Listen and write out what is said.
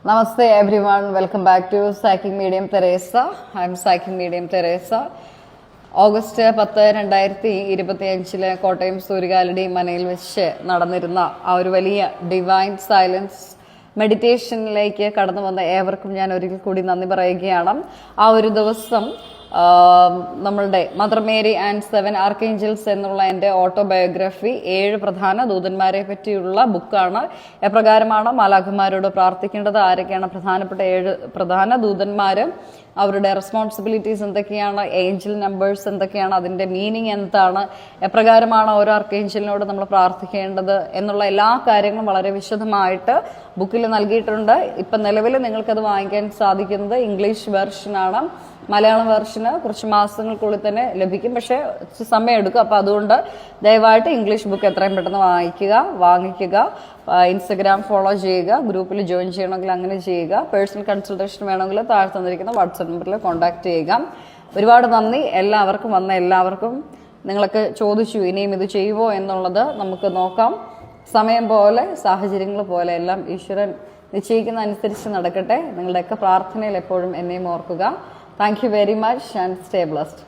Namaste everyone, welcome back to Psychic Medium Teresa. I am Psychic Medium Teresa. August 10, 2025 Kottayam Suryakaladi മനയിൽ വെച്ച് നടന്നിരുന്ന ആ ഒരു വലിയ ഡിവൈൻ സൈലൻസ് മെഡിറ്റേഷനിലേക്ക് കടന്നു വന്ന ഏവർക്കും ഞാൻ ഒരിക്കൽ കൂടി നന്ദി പറയുകയാണ്. ആ ഒരു ദിവസം നമ്മളുടെ മദർ മേരി ആൻഡ് 7 ആർക്കേഞ്ചൽസ് എന്നുള്ള എൻ്റെ ഓട്ടോബയോഗ്രഫി 7 പ്രധാന ദൂതന്മാരെ പറ്റിയുള്ള ബുക്കാണ്. എപ്രകാരമാണ് മാലാഖമാരോട് പ്രാർത്ഥിക്കേണ്ടത്, ആരൊക്കെയാണ് പ്രധാനപ്പെട്ട 7 പ്രധാന ദൂതന്മാർ, അവരുടെ റെസ്പോൺസിബിലിറ്റീസ് എന്തൊക്കെയാണ്, ഏഞ്ചൽ നമ്പേഴ്സ് എന്തൊക്കെയാണ്, അതിൻ്റെ മീനിങ് എന്താണ്, എപ്രകാരമാണ് ഓരോ ആർക്കേഞ്ചലിനോട് നമ്മൾ പ്രാർത്ഥിക്കേണ്ടത് എന്നുള്ള എല്ലാ കാര്യങ്ങളും വളരെ വിശദമായിട്ട് ബുക്കിൽ നൽകിയിട്ടുണ്ട്. ഇപ്പം നിലവിൽ നിങ്ങൾക്കത് വാങ്ങിക്കാൻ സാധിക്കുന്നത് ഇംഗ്ലീഷ് വെർഷനാണ്. മലയാളം വെർഷന് കുറച്ച് മാസങ്ങൾക്കുള്ളിൽ തന്നെ ലഭിക്കും, പക്ഷേ സമയമെടുക്കും. അപ്പോൾ അതുകൊണ്ട് ദയവായിട്ട് ഇംഗ്ലീഷ് ബുക്ക് എത്രയും പെട്ടെന്ന് വാങ്ങിക്കുക. ഇൻസ്റ്റഗ്രാം ഫോളോ ചെയ്യുക, ഗ്രൂപ്പിൽ ജോയിൻ ചെയ്യണമെങ്കിൽ അങ്ങനെ ചെയ്യുക. പേഴ്സണൽ കൺസൾട്ടേഷൻ വേണമെങ്കിൽ താഴെ തന്നിരിക്കുന്ന വാട്സാപ്പ് നമ്പറിൽ കോൺടാക്ട് ചെയ്യുക. ഒരുപാട് നന്ദി എല്ലാവർക്കും. എല്ലാവർക്കും നിങ്ങളൊക്കെ ചോദിച്ചു ഇനിയും ഇത് ചെയ്യുമോ എന്നുള്ളത്. നമുക്ക് നോക്കാം. സമയം പോലെ സാഹചര്യങ്ങൾ പോലെ എല്ലാം ഈശ്വരൻ നിശ്ചയിക്കുന്ന അനുസരിച്ച് നടക്കട്ടെ. നിങ്ങളുടെയൊക്കെ പ്രാർത്ഥനയിൽ എപ്പോഴും എന്നെയും ഓർക്കുക. Thank you very much and stay blessed.